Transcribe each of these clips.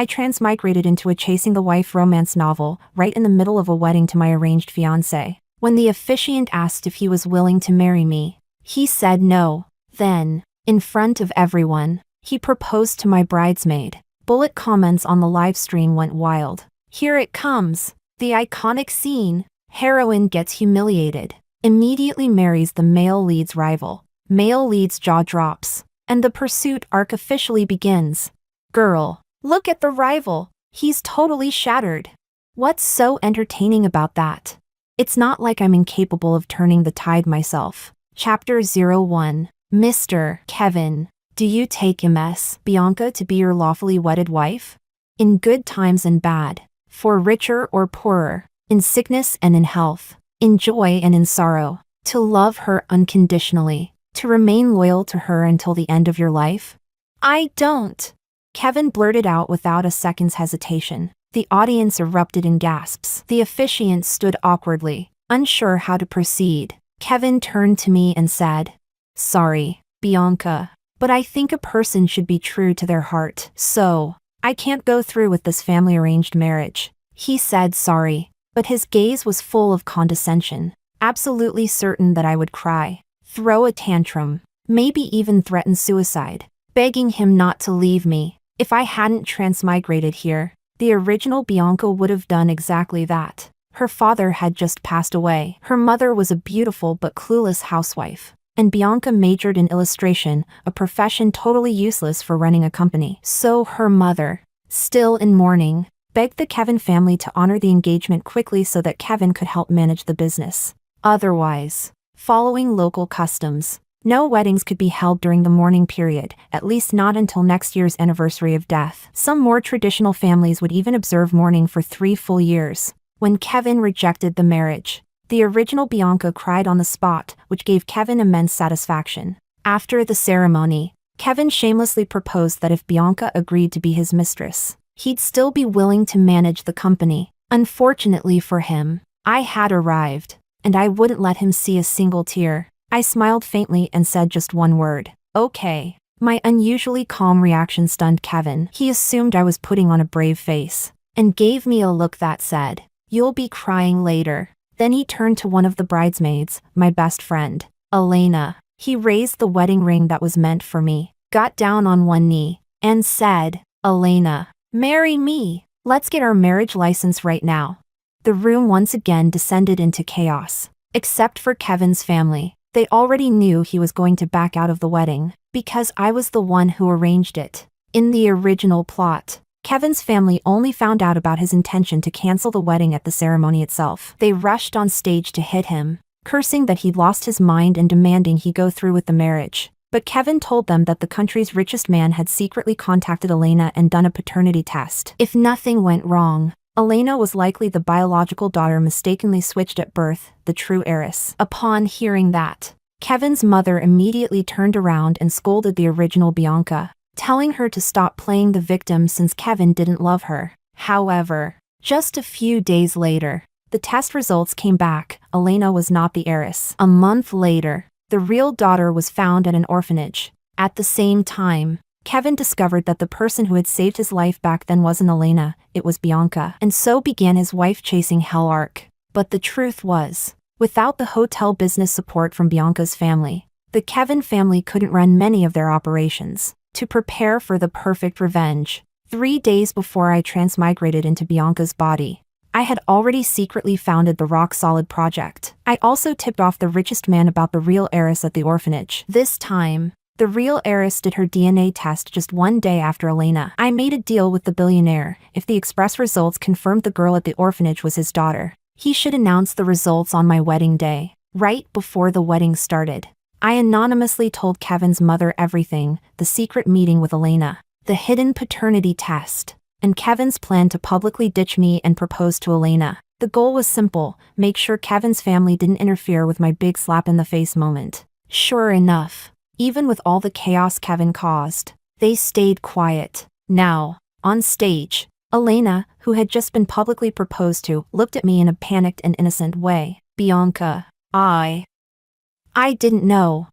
I transmigrated into a chasing the wife romance novel right in the middle of a wedding to my arranged fiancé. When the officiant asked if he was willing to marry me, he said no. Then, in front of everyone, he proposed to my bridesmaid. Bullet comments on the live stream went wild. Here it comes. The iconic scene. Heroine gets humiliated. Immediately marries the male lead's rival. Male lead's jaw drops. And the pursuit arc officially begins. Girl, look at the rival. He's totally shattered. What's so entertaining about that? It's not like I'm incapable of turning the tide myself. Chapter 01. Mr. Kevin, do you take Ms. Bianca to be your lawfully wedded wife? In good times and bad, for richer or poorer, in sickness and in health, in joy and in sorrow, to love her unconditionally, to remain loyal to her until the end of your life? I don't. Kevin blurted out without a second's hesitation. The audience erupted in gasps. The officiant stood awkwardly, unsure how to proceed. Kevin turned to me and said, "Sorry, Bianca, but I think a person should be true to their heart. So, I can't go through with this family-arranged marriage." He said sorry, but his gaze was full of condescension, absolutely certain that I would cry, throw a tantrum, maybe even threaten suicide, begging him not to leave me. If I hadn't transmigrated here, the original Bianca would have done exactly that. Her father had just passed away. Her mother was a beautiful but clueless housewife. And Bianca majored in illustration, a profession totally useless for running a company. So her mother, still in mourning, begged the Kevin family to honor the engagement quickly so that Kevin could help manage the business. Otherwise, following local customs, no weddings could be held during the mourning period, at least not until next year's anniversary of death. Some more traditional families would even observe mourning for 3 full years. When Kevin rejected the marriage, the original Bianca cried on the spot, which gave Kevin immense satisfaction. After the ceremony, Kevin shamelessly proposed that if Bianca agreed to be his mistress, he'd still be willing to manage the company. Unfortunately for him, I had arrived, and I wouldn't let him see a single tear. I smiled faintly and said just one word, "Okay." My unusually calm reaction stunned Kevin. He assumed I was putting on a brave face, and gave me a look that said, "You'll be crying later." Then he turned to one of the bridesmaids, my best friend, Elena. He raised the wedding ring that was meant for me, got down on one knee, and said, "Elena, marry me. Let's get our marriage license right now." The room once again descended into chaos, except for Kevin's family. They already knew he was going to back out of the wedding, because I was the one who arranged it. In the original plot, Kevin's family only found out about his intention to cancel the wedding at the ceremony itself. They rushed on stage to hit him, cursing that he'd lost his mind and demanding he go through with the marriage. But Kevin told them that the country's richest man had secretly contacted Elena and done a paternity test. If nothing went wrong, Elena was likely the biological daughter mistakenly switched at birth, the true heiress. Upon hearing that, Kevin's mother immediately turned around and scolded the original Bianca, telling her to stop playing the victim since Kevin didn't love her. However, just a few days later, the test results came back. Elena was not the heiress. A month later, the real daughter was found at an orphanage. At the same time, Kevin discovered that the person who had saved his life back then wasn't Elena, it was Bianca. And so began his wife-chasing hell arc. But the truth was, without the hotel business support from Bianca's family, the Kevin family couldn't run many of their operations. To prepare for the perfect revenge, 3 days before I transmigrated into Bianca's body, I had already secretly founded the Rock Solid Project. I also tipped off the richest man about the real heiress at the orphanage. This time, the real heiress did her DNA test just 1 day after Elena. I made a deal with the billionaire. If the express results confirmed the girl at the orphanage was his daughter, he should announce the results on my wedding day, right before the wedding started. I anonymously told Kevin's mother everything, the secret meeting with Elena, the hidden paternity test, and Kevin's plan to publicly ditch me and propose to Elena. The goal was simple, make sure Kevin's family didn't interfere with my big slap-in-the-face moment. Sure enough, even with all the chaos Kevin caused, they stayed quiet. Now, on stage, Elena, who had just been publicly proposed to, looked at me in a panicked and innocent way. "Bianca, I didn't know.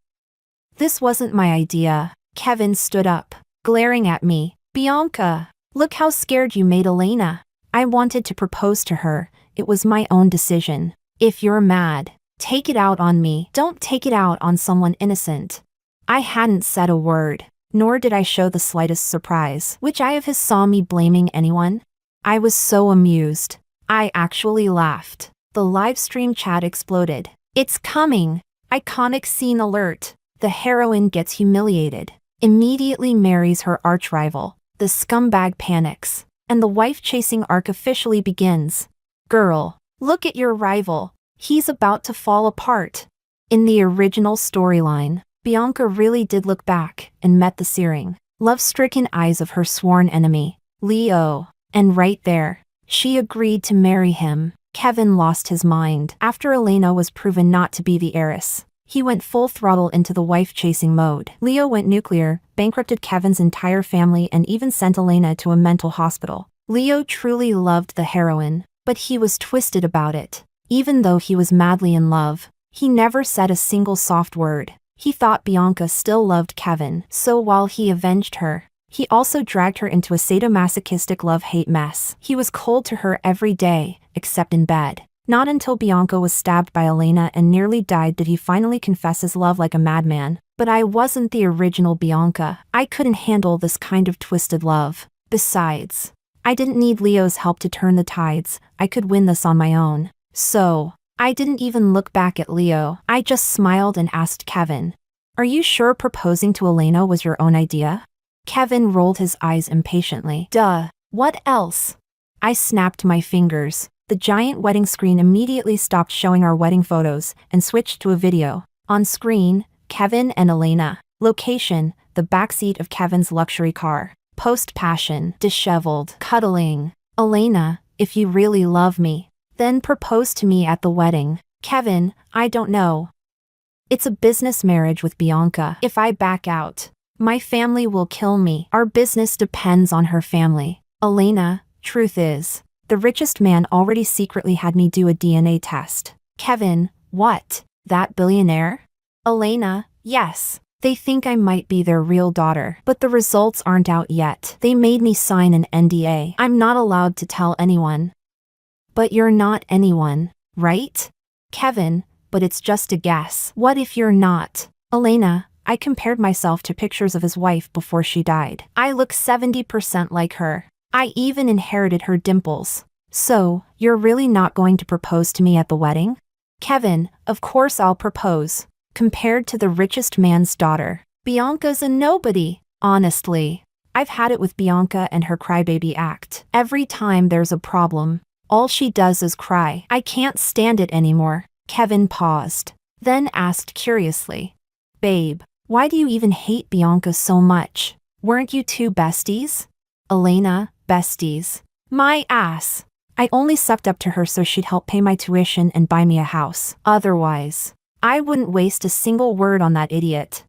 This wasn't my idea." Kevin stood up, glaring at me. "Bianca, Look how scared you made Elena. I wanted to propose to her. It was my own decision. If you're mad, take it out on me. Don't take it out on someone innocent." I hadn't said a word, nor did I show the slightest surprise. Which eye of his saw me blaming anyone? I was so amused. I actually laughed. The live stream chat exploded. "It's coming! Iconic scene alert. The heroine gets humiliated. Immediately marries her arch-rival. The scumbag panics. And the wife-chasing arc officially begins. Girl, look at your rival. He's about to fall apart." In the original storyline, Bianca really did look back and met the searing, love-stricken eyes of her sworn enemy, Leo. And right there, she agreed to marry him. Kevin lost his mind. After Elena was proven not to be the heiress, he went full throttle into the wife-chasing mode. Leo went nuclear, bankrupted Kevin's entire family, and even sent Elena to a mental hospital. Leo truly loved the heroine, but he was twisted about it. Even though he was madly in love, he never said a single soft word. He thought Bianca still loved Kevin, so while he avenged her, he also dragged her into a sadomasochistic love-hate mess. He was cold to her every day, except in bed. Not until Bianca was stabbed by Elena and nearly died did he finally confess his love like a madman. But I wasn't the original Bianca. I couldn't handle this kind of twisted love. Besides, I didn't need Leo's help to turn the tides. I could win this on my own. So, I didn't even look back at Leo. I just smiled and asked Kevin, "Are you sure proposing to Elena was your own idea?" Kevin rolled his eyes impatiently. "Duh. What else?" I snapped my fingers. The giant wedding screen immediately stopped showing our wedding photos and switched to a video. On screen, Kevin and Elena. Location, the backseat of Kevin's luxury car. Post-passion, disheveled, cuddling. "Elena, if you really love me, then propose to me at the wedding." "Kevin, I don't know. It's a business marriage with Bianca. If I back out, my family will kill me. Our business depends on her family." "Elena, truth is, the richest man already secretly had me do a DNA test." "Kevin, what? That billionaire?" "Elena, yes. They think I might be their real daughter, but the results aren't out yet. They made me sign an NDA. I'm not allowed to tell anyone." "But you're not anyone, right?" "Kevin, but it's just a guess." "What if you're not?" "Elena, I compared myself to pictures of his wife before she died. I look 70% like her. I even inherited her dimples." "So, you're really not going to propose to me at the wedding?" "Kevin, of course I'll propose. Compared to the richest man's daughter, Bianca's a nobody." Honestly, I've had it with Bianca and her crybaby act. Every time there's a problem, all she does is cry. I can't stand it anymore. Kevin paused, then asked curiously, "Babe, why do you even hate Bianca so much? Weren't you two besties?" "Elena, besties. My ass. I only sucked up to her so she'd help pay my tuition and buy me a house. Otherwise, I wouldn't waste a single word on that idiot."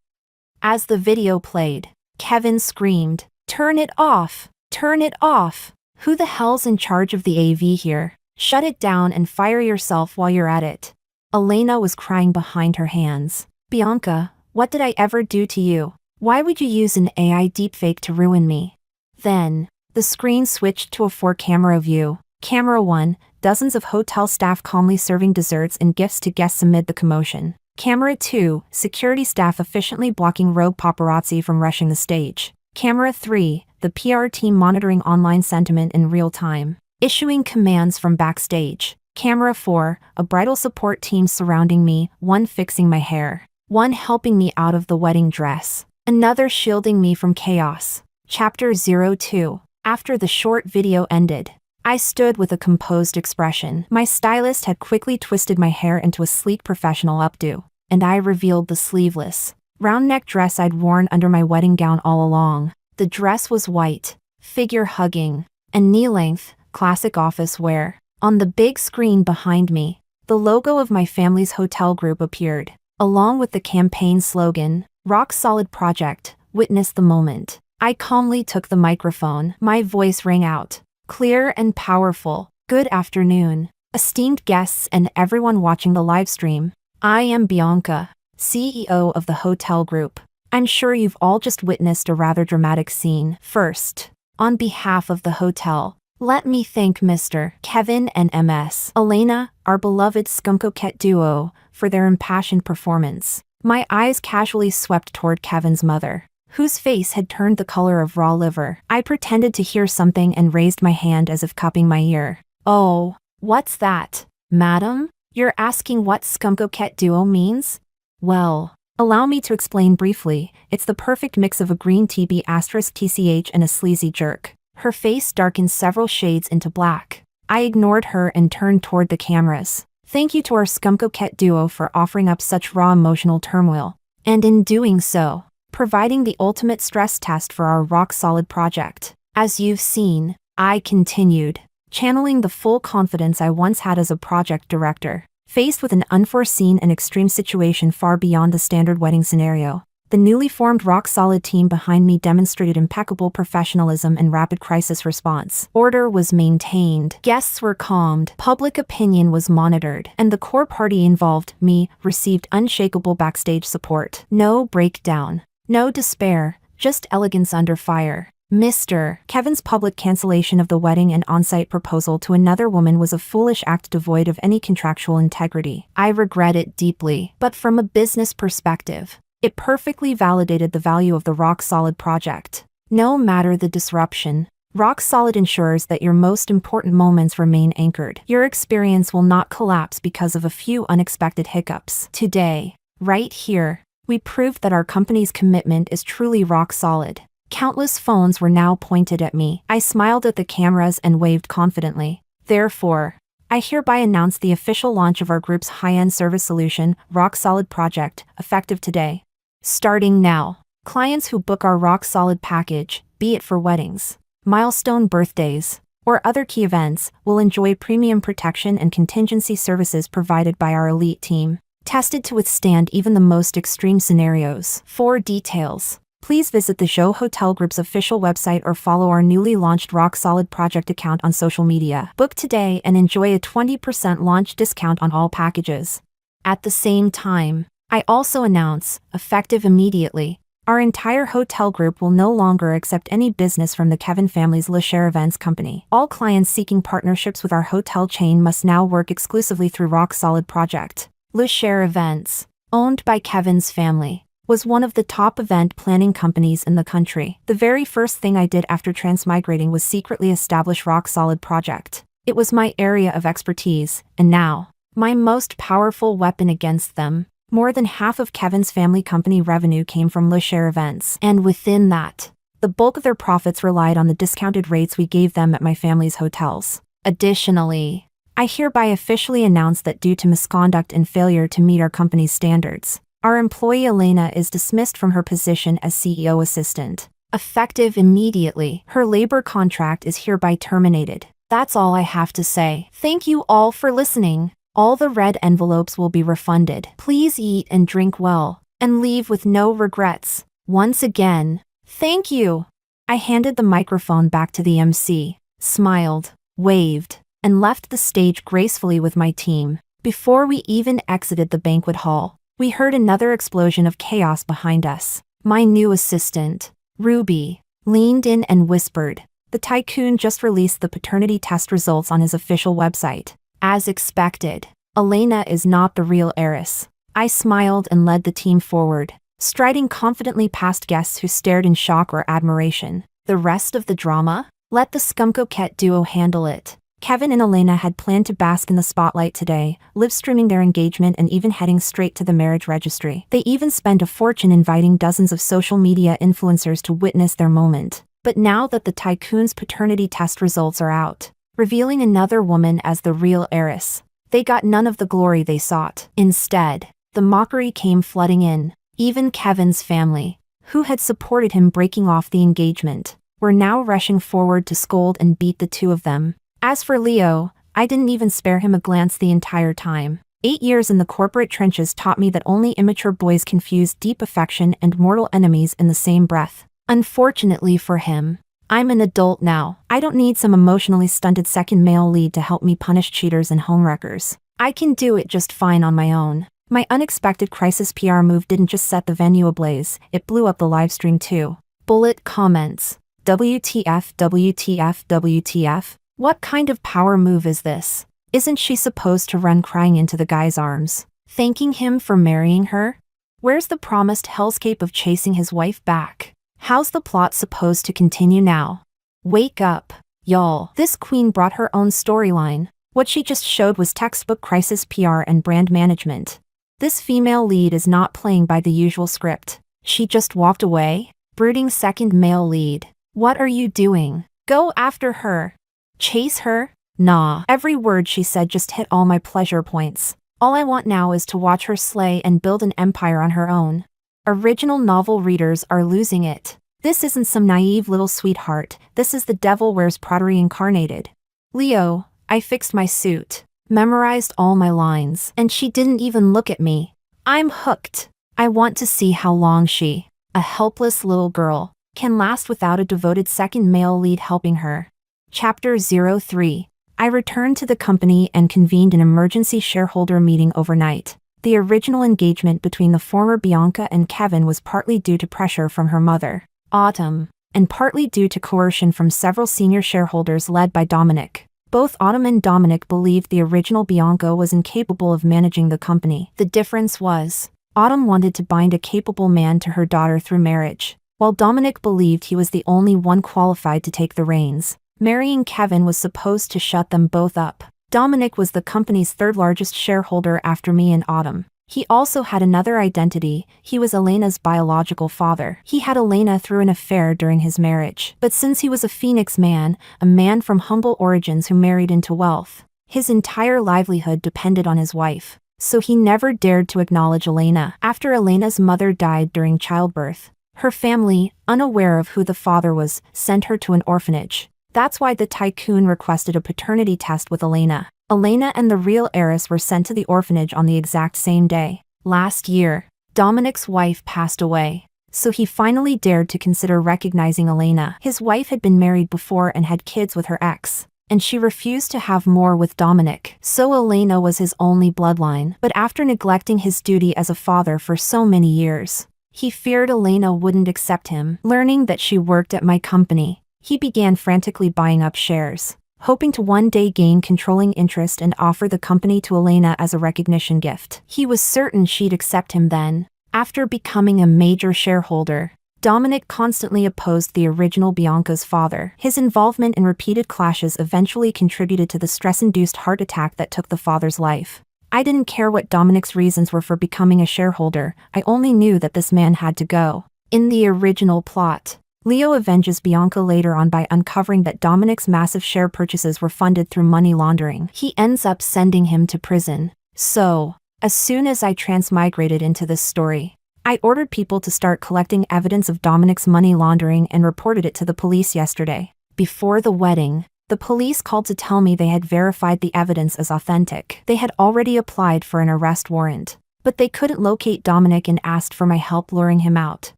As the video played, Kevin screamed, "Turn it off! Turn it off! Who the hell's in charge of the AV here? Shut it down and fire yourself while you're at it." Elena was crying behind her hands. "Bianca, what did I ever do to you? Why would you use an AI deepfake to ruin me?" Then, the screen switched to a 4-camera view. Camera 1, dozens of hotel staff calmly serving desserts and gifts to guests amid the commotion. Camera 2, security staff efficiently blocking rogue paparazzi from rushing the stage. Camera 3, the PR team monitoring online sentiment in real time, issuing commands from backstage. Camera 4, a bridal support team surrounding me, one fixing my hair, one helping me out of the wedding dress, another shielding me from chaos. Chapter 02. After the short video ended, I stood with a composed expression. My stylist had quickly twisted my hair into a sleek professional updo, and I revealed the sleeveless, round-neck dress I'd worn under my wedding gown all along. The dress was white, figure-hugging, and knee-length, classic office wear. On the big screen behind me, the logo of my family's hotel group appeared, along with the campaign slogan, "Rock Solid Project, Witness the Moment." I calmly took the microphone. My voice rang out, clear and powerful. "Good afternoon, esteemed guests and everyone watching the livestream. I am Bianca, CEO of the hotel group. I'm sure you've all just witnessed a rather dramatic scene. First, On behalf of the hotel, let me thank Mr. Kevin and Ms. Elena, our beloved scum-coquette duo, for their impassioned performance. My eyes casually swept toward Kevin's mother, whose face had turned the color of raw liver. I pretended to hear something and raised my hand as if cupping my ear. Oh, what's that, madam? You're asking what scum-coquette duo means? Well, allow me to explain briefly. It's the perfect mix of a green TB *TCH and a sleazy jerk. Her face darkened several shades into black. I ignored her and turned toward the cameras. Thank you to our scum-coquette duo for offering up such raw emotional turmoil, and in doing so, providing the ultimate stress test for our rock-solid project. As you've seen, I continued, channeling the full confidence I once had as a project director. Faced with an unforeseen and extreme situation far beyond the standard wedding scenario, the newly formed rock-solid team behind me demonstrated impeccable professionalism and rapid crisis response. Order was maintained, guests were calmed, public opinion was monitored, and the core party involved, me, received unshakable backstage support. No breakdown, no despair, just elegance under fire. Mr. Kevin's public cancellation of the wedding and on-site proposal to another woman was a foolish act devoid of any contractual integrity. I regret it deeply, but from a business perspective, it perfectly validated the value of the rock-solid project. No matter the disruption, rock-solid ensures that your most important moments remain anchored. Your experience will not collapse because of a few unexpected hiccups. Today, right here, we proved that our company's commitment is truly rock-solid. Countless phones were now pointed at me. I smiled at the cameras and waved confidently. Therefore, I hereby announce the official launch of our group's high-end service solution, Rock Solid Project, effective today. Starting now, clients who book our Rock Solid package, be it for weddings, milestone birthdays, or other key events, will enjoy premium protection and contingency services provided by our elite team, tested to withstand even the most extreme scenarios. For details, please visit the Joe Hotel Group's official website or follow our newly launched Rock Solid Project account on social media. Book today and enjoy a 20% launch discount on all packages. At the same time, I also announce, effective immediately, our entire hotel group will no longer accept any business from the Kevin family's Le Cher Events company. All clients seeking partnerships with our hotel chain must now work exclusively through Rock Solid Project. Le Cher Events, owned by Kevin's family, was one of the top event planning companies in the country. The very first thing I did after transmigrating was secretly establish Rock Solid Project. It was my area of expertise, and now, my most powerful weapon against them. More than half of Kevin's family company revenue came from Le Cher Events, and within that, the bulk of their profits relied on the discounted rates we gave them at my family's hotels. Additionally, I hereby officially announce that due to misconduct and failure to meet our company's standards, our employee Elena is dismissed from her position as CEO assistant. Effective immediately, her labor contract is hereby terminated. That's all I have to say. Thank you all for listening. All the red envelopes will be refunded. Please eat and drink well, and leave with no regrets. Once again, thank you. I handed the microphone back to the MC, smiled, waved, and left the stage gracefully with my team. Before we even exited the banquet hall, we heard another explosion of chaos behind us. My new assistant, Ruby, leaned in and whispered, "The tycoon just released the paternity test results on his official website. As expected, Elena is not the real heiress." I smiled and led the team forward, striding confidently past guests who stared in shock or admiration. The rest of the drama? Let the scum-coquette duo handle it. Kevin and Elena had planned to bask in the spotlight today, live-streaming their engagement and even heading straight to the marriage registry. They even spent a fortune inviting dozens of social media influencers to witness their moment. But now that the tycoon's paternity test results are out, revealing another woman as the real heiress, they got none of the glory they sought. Instead, the mockery came flooding in. Even Kevin's family, who had supported him breaking off the engagement, were now rushing forward to scold and beat the two of them. As for Leo, I didn't even spare him a glance the entire time. 8 years in the corporate trenches taught me that only immature boys confuse deep affection and mortal enemies in the same breath. Unfortunately for him, I'm an adult now. I don't need some emotionally stunted second male lead to help me punish cheaters and homewreckers. I can do it just fine on my own. My unexpected crisis PR move didn't just set the venue ablaze, it blew up the livestream too. Bullet comments. WTF, WTF, WTF? What kind of power move is this? Isn't she supposed to run crying into the guy's arms, thanking him for marrying her? Where's the promised hellscape of chasing his wife back? How's the plot supposed to continue now? Wake up, y'all. This queen brought her own storyline. What she just showed was textbook crisis PR and brand management. This female lead is not playing by the usual script. She just walked away? Brooding second male lead. What are you doing? Go after her. Chase her? Nah. Every word she said just hit all my pleasure points. All I want now is to watch her slay and build an empire on her own. Original novel readers are losing it. This isn't some naive little sweetheart, this is the Devil Wears Prada incarnated. Leo, I fixed my suit, memorized all my lines, and she didn't even look at me. I'm hooked. I want to see how long she, a helpless little girl, can last without a devoted second male lead helping her. Chapter 03. I returned to the company and convened an emergency shareholder meeting overnight. The original engagement between the former Bianca and Kevin was partly due to pressure from her mother, Autumn, and partly due to coercion from several senior shareholders led by Dominic. Both Autumn and Dominic believed the original Bianca was incapable of managing the company. The difference was, Autumn wanted to bind a capable man to her daughter through marriage, while Dominic believed he was the only one qualified to take the reins. Marrying Kevin was supposed to shut them both up. Dominic was the company's third largest shareholder after me and Autumn. He also had another identity. He was Elena's biological father. He had Elena through an affair during his marriage. But since he was a Phoenix man, a man from humble origins who married into wealth, his entire livelihood depended on his wife. So he never dared to acknowledge Elena. After Elena's mother died during childbirth, her family, unaware of who the father was, sent her to an orphanage. That's why the tycoon requested a paternity test with Elena. Elena and the real heiress were sent to the orphanage on the exact same day. Last year, Dominic's wife passed away, so he finally dared to consider recognizing Elena. His wife had been married before and had kids with her ex, and she refused to have more with Dominic. So Elena was his only bloodline. But after neglecting his duty as a father for so many years, he feared Elena wouldn't accept him. Learning that she worked at my company, he began frantically buying up shares, hoping to one day gain controlling interest and offer the company to Elena as a recognition gift. He was certain she'd accept him then. After becoming a major shareholder, Dominic constantly opposed the original Bianca's father. His involvement in repeated clashes eventually contributed to the stress-induced heart attack that took the father's life. I didn't care what Dominic's reasons were for becoming a shareholder. I only knew that this man had to go. In the original plot, Leo avenges Bianca later on by uncovering that Dominic's massive share purchases were funded through money laundering. He ends up sending him to prison. So, as soon as I transmigrated into this story, I ordered people to start collecting evidence of Dominic's money laundering and reported it to the police yesterday. Before the wedding, the police called to tell me they had verified the evidence as authentic. They had already applied for an arrest warrant, but they couldn't locate Dominic and asked for my help luring him out.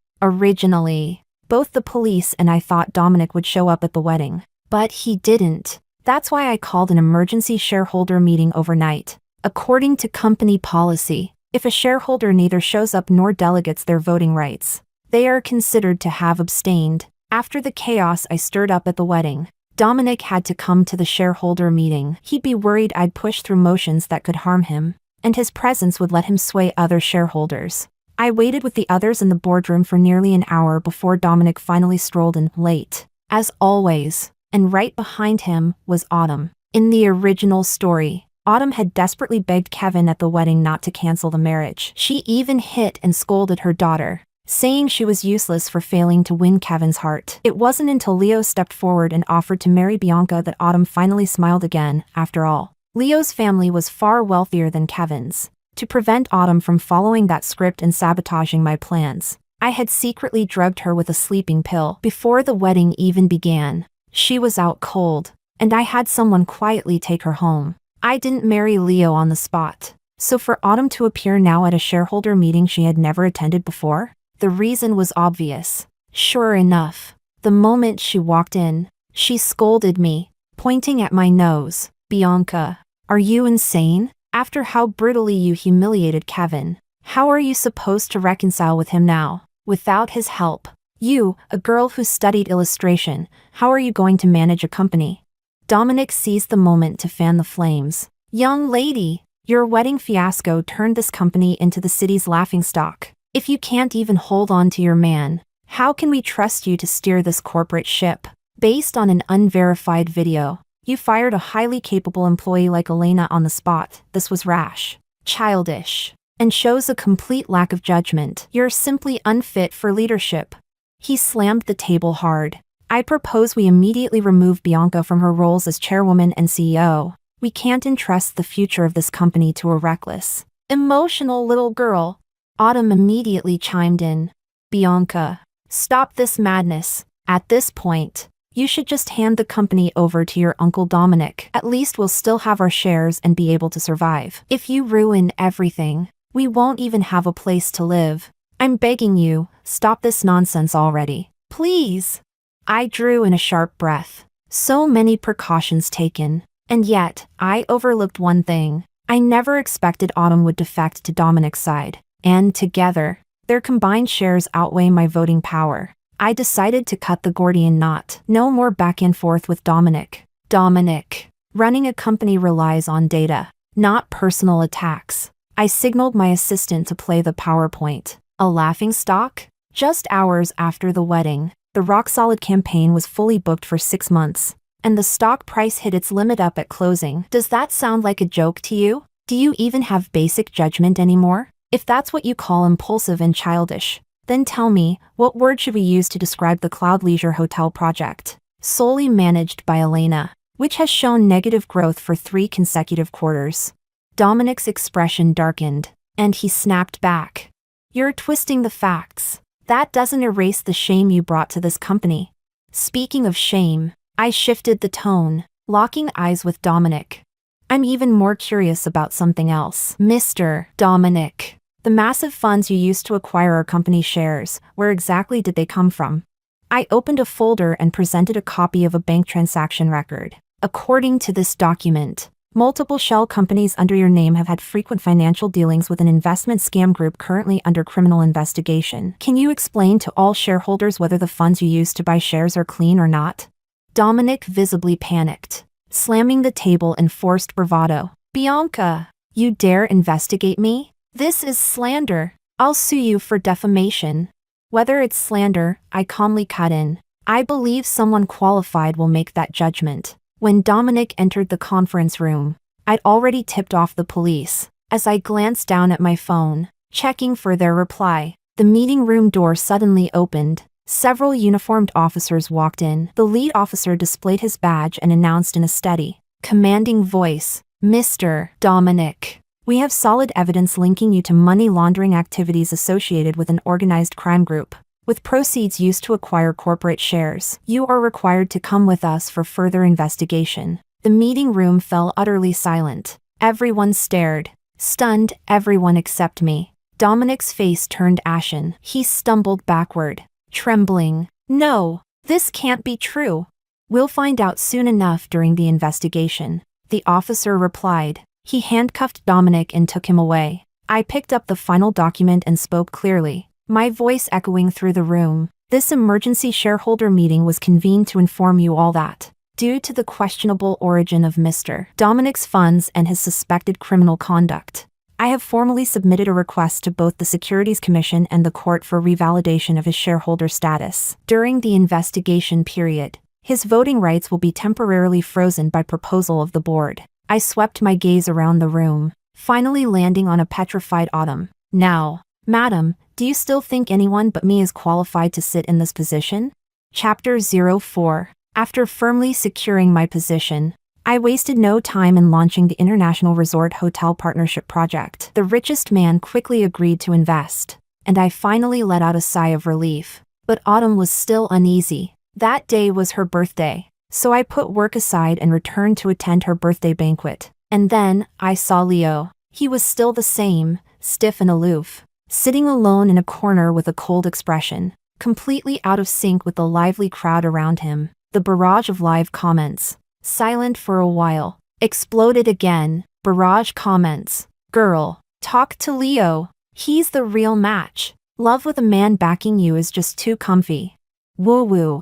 Originally, both the police and I thought Dominic would show up at the wedding, but he didn't. That's why I called an emergency shareholder meeting overnight. According to company policy, if a shareholder neither shows up nor delegates their voting rights, they are considered to have abstained. After the chaos I stirred up at the wedding, Dominic had to come to the shareholder meeting. He'd be worried I'd push through motions that could harm him, and his presence would let him sway other shareholders. I waited with the others in the boardroom for nearly an hour before Dominic finally strolled in, late, as always, and right behind him was Autumn. In the original story, Autumn had desperately begged Kevin at the wedding not to cancel the marriage. She even hit and scolded her daughter, saying she was useless for failing to win Kevin's heart. It wasn't until Leo stepped forward and offered to marry Bianca that Autumn finally smiled again. After all, Leo's family was far wealthier than Kevin's. To prevent Autumn from following that script and sabotaging my plans, I had secretly drugged her with a sleeping pill. Before the wedding even began, she was out cold, and I had someone quietly take her home. I didn't marry Leo on the spot, so for Autumn to appear now at a shareholder meeting she had never attended before, the reason was obvious. Sure enough, the moment she walked in, she scolded me, pointing at my nose. Bianca, are you insane? After how brutally you humiliated Kevin, how are you supposed to reconcile with him now? Without his help, You, a girl who studied illustration, how are you going to manage a company? Dominic seized the moment to fan the flames. Young lady, your wedding fiasco turned this company into the city's laughingstock. If you can't even hold on to your man, how can we trust you to steer this corporate ship? Based on an unverified video, you fired a highly capable employee like Elena on the spot. This was rash, childish, and shows a complete lack of judgment. You're simply unfit for leadership. He slammed the table hard. I propose we immediately remove Bianca from her roles as chairwoman and CEO. We can't entrust the future of this company to a reckless, emotional little girl. Autumn immediately chimed in. Bianca, stop this madness. At this point, you should just hand the company over to your Uncle Dominic. At least we'll still have our shares and be able to survive. If you ruin everything, we won't even have a place to live. I'm begging you, stop this nonsense already. Please. I drew in a sharp breath. So many precautions taken. And yet, I overlooked one thing. I never expected Autumn would defect to Dominic's side. And together, their combined shares outweigh my voting power. I decided to cut the Gordian knot. No more back and forth with Dominic. Dominic. Running a company relies on data, not personal attacks. I signaled my assistant to play the PowerPoint. A laughingstock? Just hours after the wedding, the rock-solid campaign was fully booked for 6 months, and the stock price hit its limit up at closing. Does that sound like a joke to you? Do you even have basic judgment anymore? If that's what you call impulsive and childish, then tell me, what word should we use to describe the Cloud Leisure Hotel project, solely managed by Elena, which has shown negative growth for 3 consecutive quarters? Dominic's expression darkened, and he snapped back. You're twisting the facts. That doesn't erase the shame you brought to this company. Speaking of shame, I shifted the tone, locking eyes with Dominic. I'm even more curious about something else. Mr. Dominic, the massive funds you used to acquire our company shares, where exactly did they come from? I opened a folder and presented a copy of a bank transaction record. According to this document, multiple shell companies under your name have had frequent financial dealings with an investment scam group currently under criminal investigation. Can you explain to all shareholders whether the funds you used to buy shares are clean or not? Dominic visibly panicked, slamming the table in forced bravado. Bianca, you dare investigate me? This is slander. I'll sue you for defamation. Whether it's slander, I calmly cut in. I believe someone qualified will make that judgment. When Dominic entered the conference room, I'd already tipped off the police. As I glanced down at my phone, checking for their reply, the meeting room door suddenly opened. Several uniformed officers walked in. The lead officer displayed his badge and announced in a steady, commanding voice, Mr. Dominic, we have solid evidence linking you to money laundering activities associated with an organized crime group, with proceeds used to acquire corporate shares. You are required to come with us for further investigation. The meeting room fell utterly silent. Everyone stared, stunned, everyone except me. Dominic's face turned ashen. He stumbled backward, trembling. No, this can't be true. We'll find out soon enough during the investigation, the officer replied. He handcuffed Dominic and took him away. I picked up the final document and spoke clearly, my voice echoing through the room. This emergency shareholder meeting was convened to inform you all that, due to the questionable origin of Mr. Dominic's funds and his suspected criminal conduct, I have formally submitted a request to both the Securities Commission and the court for revalidation of his shareholder status. During the investigation period, his voting rights will be temporarily frozen by proposal of the board. I swept my gaze around the room, finally landing on a petrified Autumn. Now, madam, do you still think anyone but me is qualified to sit in this position? Chapter 04. After firmly securing my position, I wasted no time in launching the International Resort Hotel Partnership Project. The richest man quickly agreed to invest, and I finally let out a sigh of relief. But Autumn was still uneasy. That day was her birthday, so I put work aside and returned to attend her birthday banquet. And then, I saw Leo. He was still the same, stiff and aloof, sitting alone in a corner with a cold expression, completely out of sync with the lively crowd around him. The barrage of live comments, silent for a while, exploded again. Barrage comments. Girl, talk to Leo. He's the real match. Love with a man backing you is just too comfy. Woo woo.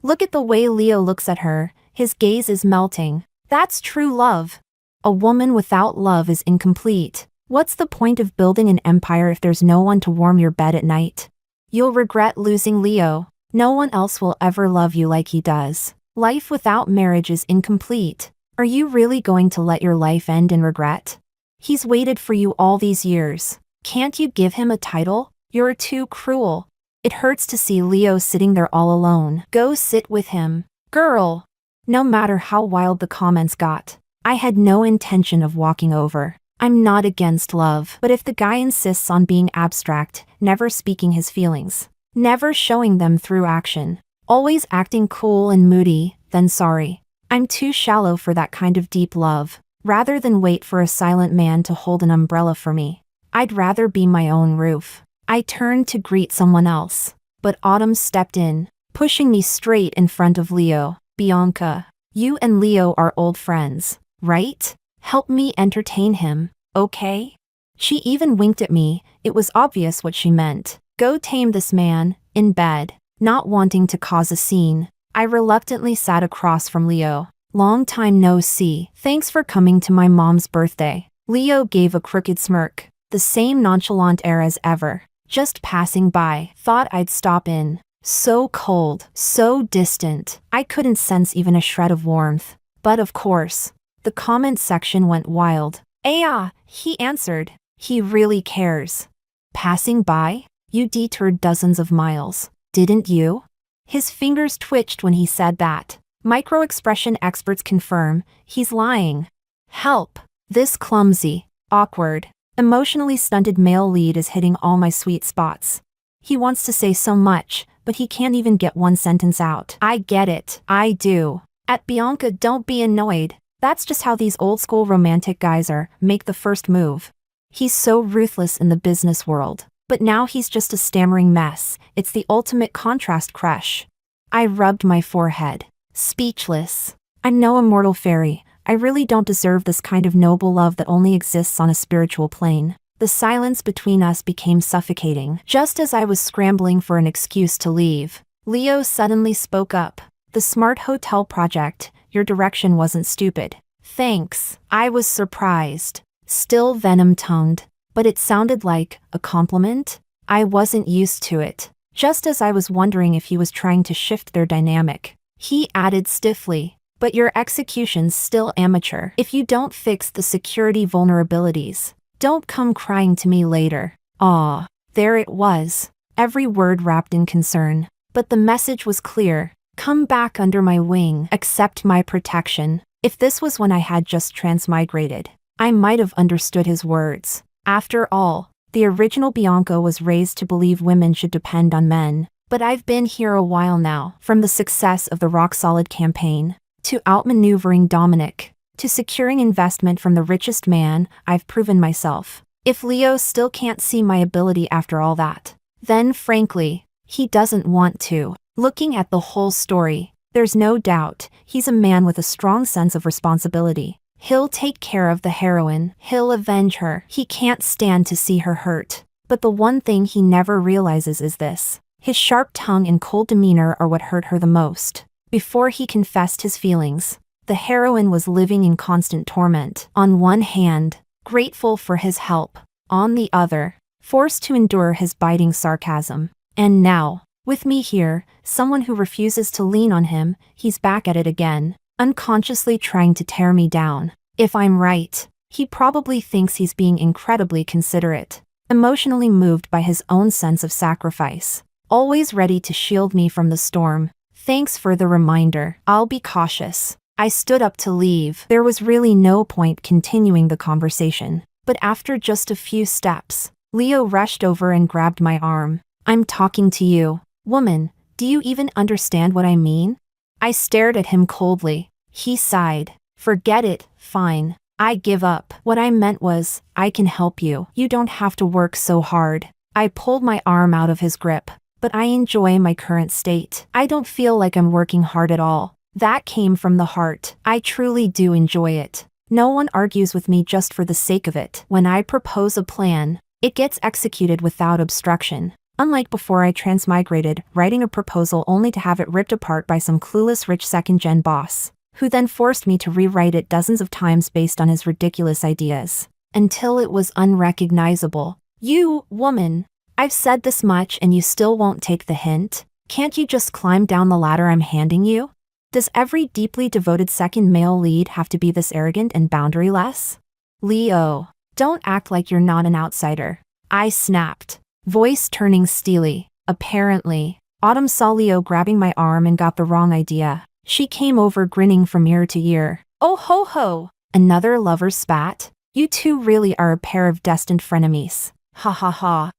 Look at the way Leo looks at her, his gaze is melting. That's true love. A woman without love is incomplete. What's the point of building an empire if there's no one to warm your bed at night? You'll regret losing Leo. No one else will ever love you like he does. Life without marriage is incomplete. Are you really going to let your life end in regret? He's waited for you all these years. Can't you give him a title? You're too cruel. It hurts to see Leo sitting there all alone. Go sit with him. Girl. No matter how wild the comments got, I had no intention of walking over. I'm not against love, but if the guy insists on being abstract, never speaking his feelings, never showing them through action, always acting cool and moody, then sorry. I'm too shallow for that kind of deep love. Rather than wait for a silent man to hold an umbrella for me, I'd rather be my own roof. I turned to greet someone else, but Autumn stepped in, pushing me straight in front of Leo. Bianca, you and Leo are old friends, right? Help me entertain him, okay? She even winked at me. It was obvious what she meant. Go tame this man, in bed. Not wanting to cause a scene, I reluctantly sat across from Leo. Long time no see. Thanks for coming to my mom's birthday. Leo gave a crooked smirk, the same nonchalant air as ever. Just passing by. Thought I'd stop in. So cold, so distant. I couldn't sense even a shred of warmth. But of course, the comment section went wild. He answered. He really cares. Passing by? You detoured dozens of miles, didn't you? His fingers twitched when he said that. Micro-expression experts confirm, he's lying. Help. This clumsy, awkward, emotionally stunted male lead is hitting all my sweet spots. He wants to say so much, but he can't even get one sentence out. I get it. I do. At Bianca, don't be annoyed. That's just how these old-school romantic guys are. Make the first move. He's so ruthless in the business world. But now he's just a stammering mess. It's the ultimate contrast crush. I rubbed my forehead. Speechless. I'm no immortal fairy. I really don't deserve this kind of noble love that only exists on a spiritual plane. The silence between us became suffocating. Just as I was scrambling for an excuse to leave, Leo suddenly spoke up. The smart hotel project, your direction wasn't stupid. Thanks. I was surprised. Still venom-tongued. But it sounded like a compliment. I wasn't used to it. Just as I was wondering if he was trying to shift their dynamic, he added stiffly, but your execution's still amateur. If you don't fix the security vulnerabilities, don't come crying to me later. Aw, there it was. Every word wrapped in concern. But the message was clear. Come back under my wing. Accept my protection. If this was when I had just transmigrated, I might have understood his words. After all, the original Bianca was raised to believe women should depend on men. But I've been here a while now, from the success of the rock-solid campaign, to outmaneuvering Dominic, to securing investment from the richest man. I've proven myself. If Leo still can't see my ability after all that, then frankly, he doesn't want to. Looking at the whole story, there's no doubt he's a man with a strong sense of responsibility. He'll take care of the heroine. He'll avenge her. He can't stand to see her hurt. But the one thing he never realizes is this. His sharp tongue and cold demeanor are what hurt her the most. Before he confessed his feelings, the heroine was living in constant torment. On one hand, grateful for his help. On the other, forced to endure his biting sarcasm. And now, with me here, someone who refuses to lean on him, he's back at it again. Unconsciously trying to tear me down. If I'm right, he probably thinks he's being incredibly considerate, emotionally moved by his own sense of sacrifice, always ready to shield me from the storm. Thanks for the reminder. I'll be cautious. I stood up to leave. There was really no point continuing the conversation. But after just a few steps, Leo rushed over and grabbed my arm. I'm talking to you. Woman, do you even understand what I mean? I stared at him coldly. He sighed. Forget it, fine. I give up. What I meant was, I can help you. You don't have to work so hard. I pulled my arm out of his grip. But I enjoy my current state. I don't feel like I'm working hard at all. That came from the heart. I truly do enjoy it. No one argues with me just for the sake of it. When I propose a plan, It gets executed without obstruction. Unlike before I transmigrated, writing a proposal only to have it ripped apart by some clueless rich second-gen boss, who then forced me to rewrite it dozens of times based on his ridiculous ideas, until it was unrecognizable. You, woman, I've said this much and you still won't take the hint? Can't you just climb down the ladder I'm handing you? Does every deeply devoted second male lead have to be this arrogant and boundaryless? Leo, don't act like you're not an outsider. I snapped, voice turning steely. Apparently, Autumn saw Leo grabbing my arm and got the wrong idea. She came over grinning from ear to ear. Oh ho ho! Another lover's spat? You two really are a pair of destined frenemies. Ha ha ha.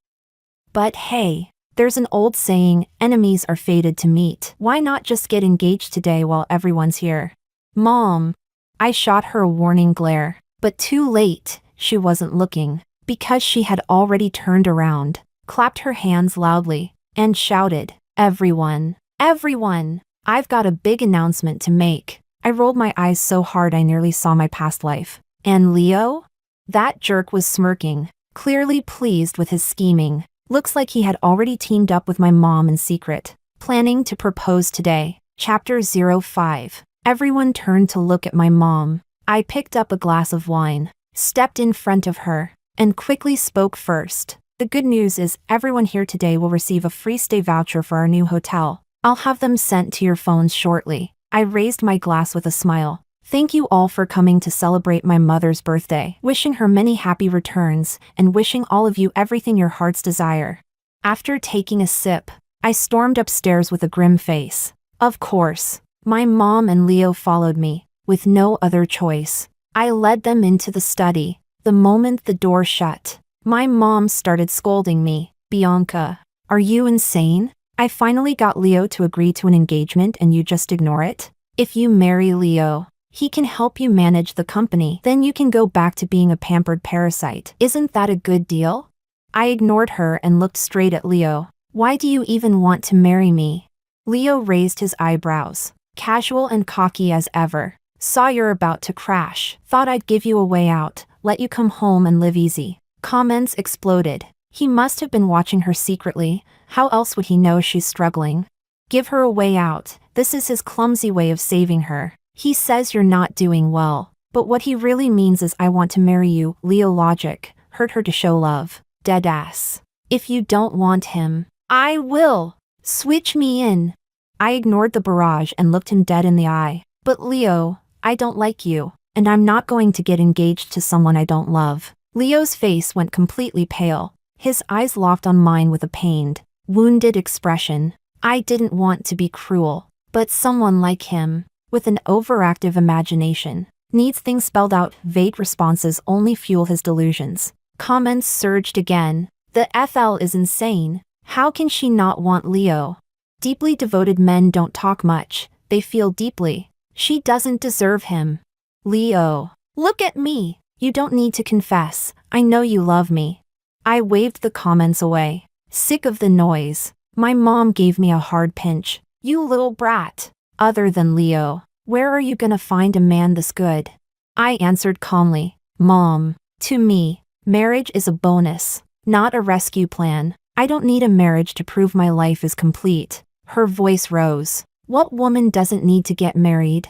But hey, there's an old saying, enemies are fated to meet. Why not just get engaged today while everyone's here? Mom. I shot her a warning glare, but too late. She wasn't looking, because she had already turned around, clapped her hands loudly, and shouted, Everyone, everyone, I've got a big announcement to make. I rolled my eyes so hard I nearly saw my past life. And Leo? That jerk was smirking, clearly pleased with his scheming. Looks like he had already teamed up with my mom in secret, planning to propose today. Chapter 05. Everyone turned to look at my mom. I picked up a glass of wine, stepped in front of her, and quickly spoke first. The good news is everyone here today will receive a free stay voucher for our new hotel. I'll have them sent to your phones shortly. I raised my glass with a smile. Thank you all for coming to celebrate my mother's birthday, wishing her many happy returns, and wishing all of you everything your hearts desire. After taking a sip, I stormed upstairs with a grim face. Of course, my mom and Leo followed me, with no other choice. I led them into the study. The moment the door shut, my mom started scolding me. Bianca, are you insane? I finally got Leo to agree to an engagement and you just ignore it? If you marry Leo, he can help you manage the company. Then you can go back to being a pampered parasite. Isn't that a good deal? I ignored her and looked straight at Leo. Why do you even want to marry me? Leo raised his eyebrows, casual and cocky as ever. Saw you're about to crash. Thought I'd give you a way out, let you come home and live easy. Comments exploded. He must have been watching her secretly. How else would he know she's struggling? Give her a way out. This is his clumsy way of saving her. He says you're not doing well, but what he really means is I want to marry you. Leo logic. Hurt her to show love. Deadass. If you don't want him, I will. Switch me in. I ignored the barrage and looked him dead in the eye. But Leo, I don't like you, and I'm not going to get engaged to someone I don't love. Leo's face went completely pale. His eyes locked on mine with a pained, wounded expression. I didn't want to be cruel, but someone like him, with an overactive imagination, needs things spelled out. Vague responses only fuel his delusions. Comments surged again. The FL is insane. How can she not want Leo? Deeply devoted men don't talk much, they feel deeply. She doesn't deserve him. Leo, look at me. You don't need to confess. I know you love me. I waved the comments away. Sick of the noise. My mom gave me a hard pinch. You little brat. Other than Leo, where are you gonna find a man this good? I answered calmly. Mom, to me, marriage is a bonus, not a rescue plan. I don't need a marriage to prove my life is complete. Her voice rose. What woman doesn't need to get married?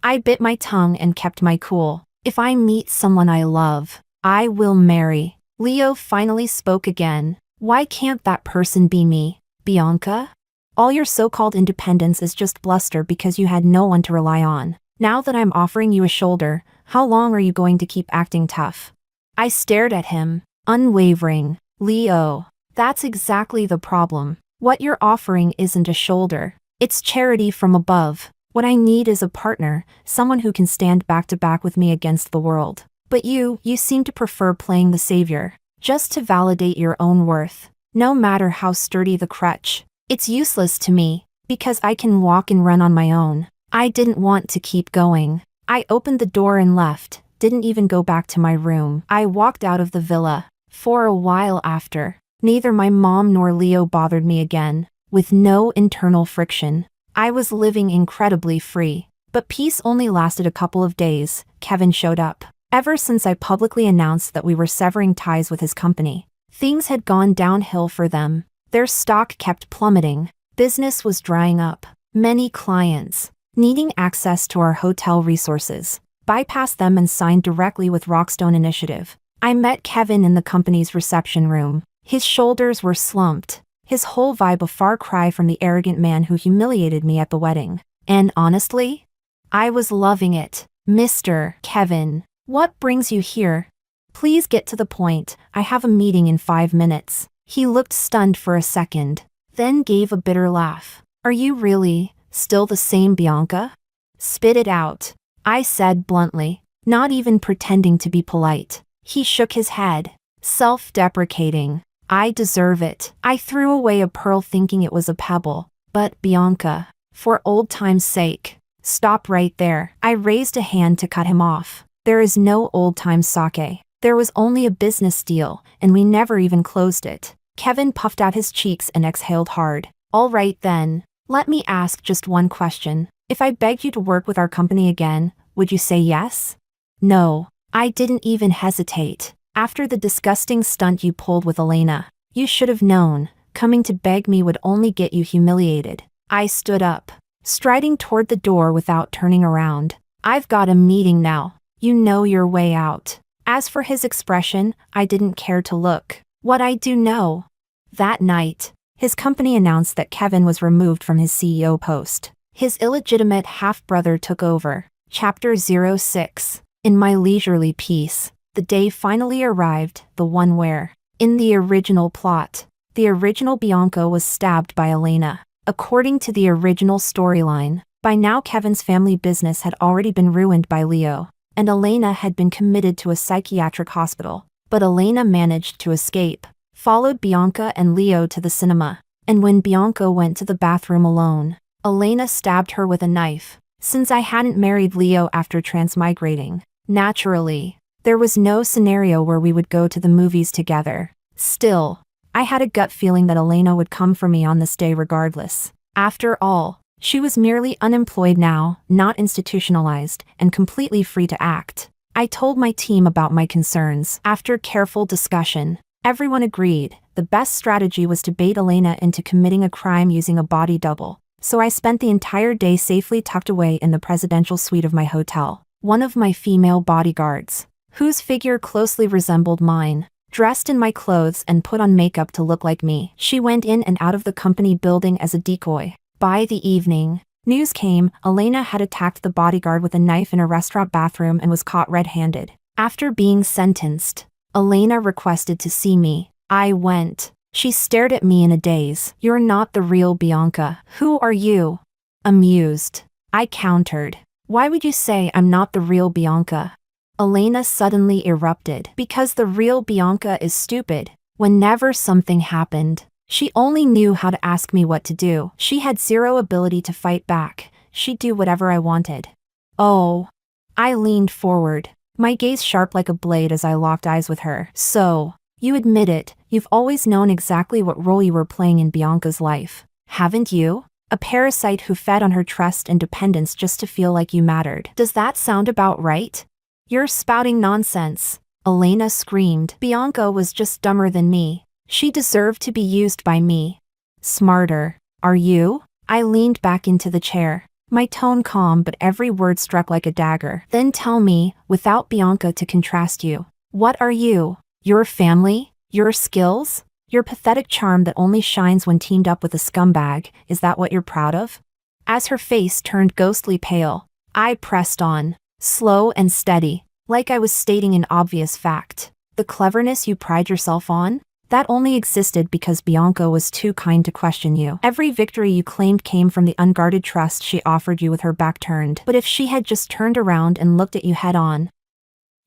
I bit my tongue and kept my cool. If I meet someone I love, I will marry. Leo finally spoke again. Why can't that person be me? Bianca? All your so-called independence is just bluster because you had no one to rely on. Now that I'm offering you a shoulder, how long are you going to keep acting tough? I stared at him, unwavering. Leo, that's exactly the problem. What you're offering isn't a shoulder. It's charity from above. What I need is a partner, someone who can stand back to back with me against the world. But you seem to prefer playing the savior, just to validate your own worth. No matter how sturdy the crutch, it's useless to me, because I can walk and run on my own. I didn't want to keep going. I opened the door and left, didn't even go back to my room. I walked out of the villa. For a while after, neither my mom nor Leo bothered me again. With no internal friction, I was living incredibly free. But peace only lasted a couple of days. Kevin showed up. Ever since I publicly announced that we were severing ties with his company, Things had gone downhill for them. Their stock kept plummeting. Business was drying up. Many clients, needing access to our hotel resources, bypassed them and signed directly with Rockstone Initiative. I met Kevin in the company's reception room. His shoulders were slumped, his whole vibe a far cry from the arrogant man who humiliated me at the wedding. And honestly, I was loving it. Mr. Kevin, what brings you here? Please get to the point, I have a meeting in 5 minutes. He looked stunned for a second, then gave a bitter laugh. Are you really still the same Bianca? Spit it out, I said bluntly, not even pretending to be polite. He shook his head, self-deprecating. I deserve it. I threw away a pearl thinking it was a pebble. But Bianca, for old time's sake, stop right there. I raised a hand to cut him off. There is no old-time sake. There was only a business deal, and we never even closed it. Kevin puffed out his cheeks and exhaled hard. All right then, let me ask just one question. If I begged you to work with our company again, would you say yes? No. I didn't even hesitate. After the disgusting stunt you pulled with Elena, you should have known, coming to beg me would only get you humiliated. I stood up, striding toward the door without turning around. I've got a meeting now. You know your way out. As for his expression, I didn't care to look. What I do know. That night, his company announced that Kevin was removed from his CEO post. His illegitimate half-brother took over. Chapter 06. In my leisurely peace, the day finally arrived, the one where, in the original plot, the original Bianca was stabbed by Elena. According to the original storyline, by now Kevin's family business had already been ruined by Leo, and Elena had been committed to a psychiatric hospital. But Elena managed to escape, followed Bianca and Leo to the cinema, and when Bianca went to the bathroom alone, Elena stabbed her with a knife. Since I hadn't married Leo after transmigrating, naturally, there was no scenario where we would go to the movies together. Still, I had a gut feeling that Elena would come for me on this day regardless. After all, she was merely unemployed now, not institutionalized, and completely free to act. I told my team about my concerns. After careful discussion, everyone agreed the best strategy was to bait Elena into committing a crime using a body double. So I spent the entire day safely tucked away in the presidential suite of my hotel. One of my female bodyguards, whose figure closely resembled mine, dressed in my clothes and put on makeup to look like me. She went in and out of the company building as a decoy. By the evening, news came Elena had attacked the bodyguard with a knife in a restaurant bathroom and was caught red-handed. After being sentenced, Elena requested to see me. I went. She stared at me in a daze. You're not the real Bianca. Who are you? Amused, I countered. Why would you say I'm not the real Bianca? Elena suddenly erupted. Because the real Bianca is stupid. Whenever something happened, she only knew how to ask me what to do. She had zero ability to fight back. She'd do whatever I wanted. Oh. I leaned forward, my gaze sharp like a blade as I locked eyes with her. So, you admit it, you've always known exactly what role you were playing in Bianca's life, haven't you? A parasite who fed on her trust and dependence just to feel like you mattered. Does that sound about right? You're spouting nonsense, Elena screamed. Bianca was just dumber than me. She deserved to be used by me. Smarter, are you? I leaned back into the chair, my tone calm but every word struck like a dagger. Then tell me, without Bianca to contrast you, what are you? Your family? Your skills? Your pathetic charm that only shines when teamed up with a scumbag, is that what you're proud of? As her face turned ghostly pale, I pressed on, slow and steady, like I was stating an obvious fact. The cleverness you pride yourself on? That only existed because Bianca was too kind to question you. Every victory you claimed came from the unguarded trust she offered you with her back turned. But if she had just turned around and looked at you head on,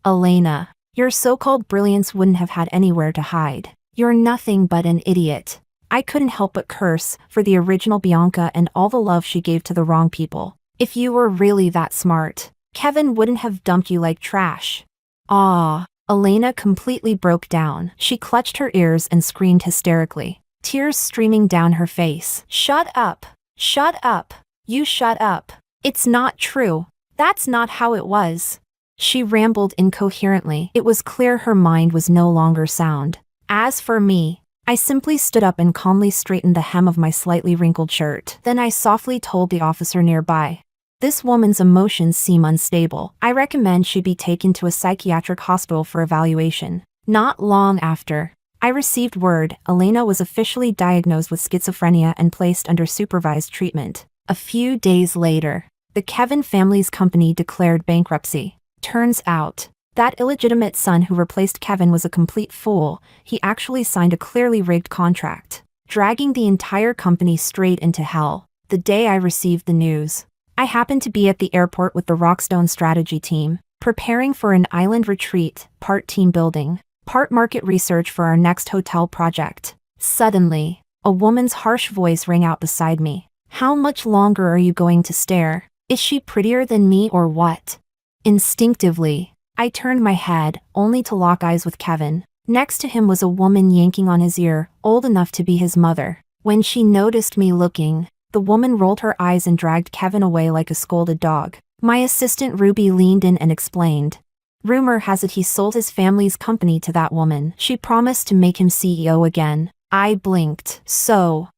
Elena, your so-called brilliance wouldn't have had anywhere to hide. You're nothing but an idiot. I couldn't help but curse for the original Bianca and all the love she gave to the wrong people. If you were really that smart, Kevin wouldn't have dumped you like trash. Ah. Elena completely broke down. She clutched her ears and screamed hysterically, tears streaming down her face. Shut up. Shut up. You shut up. It's not true. That's not how it was. She rambled incoherently. It was clear her mind was no longer sound. As for me, I simply stood up and calmly straightened the hem of my slightly wrinkled shirt. Then I softly told the officer nearby, "This woman's emotions seem unstable. I recommend she be taken to a psychiatric hospital for evaluation." Not long after, I received word Elena was officially diagnosed with schizophrenia and placed under supervised treatment. A few days later, the Kevin family's company declared bankruptcy. Turns out, that illegitimate son who replaced Kevin was a complete fool. He actually signed a clearly rigged contract, dragging the entire company straight into hell. The day I received the news, I happened to be at the airport with the Rockstone strategy team, preparing for an island retreat, part team building, part market research for our next hotel project. Suddenly, a woman's harsh voice rang out beside me. "How much longer are you going to stare? Is she prettier than me or what?" Instinctively, I turned my head, only to lock eyes with Kevin. Next to him was a woman yanking on his ear, old enough to be his mother. When she noticed me looking, the woman rolled her eyes and dragged Kevin away like a scolded dog. My assistant Ruby leaned in and explained, "Rumor has it he sold his family's company to that woman. She promised to make him CEO again." I blinked. "So,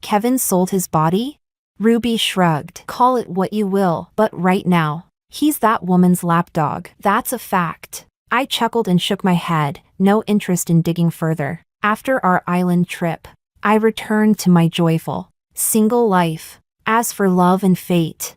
Kevin sold his body?" Ruby shrugged. "Call it what you will, but right now, he's that woman's lapdog. That's a fact." I chuckled and shook my head, no interest in digging further. After our island trip, I returned to my joyful, single life. As for love and fate,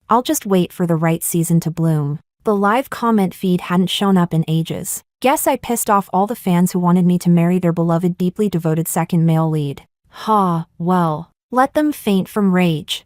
I'll just wait for the right season to bloom. The live comment feed hadn't shown up in ages. Guess I pissed off all the fans who wanted me to marry their beloved deeply devoted second male lead. Well, let them faint from rage.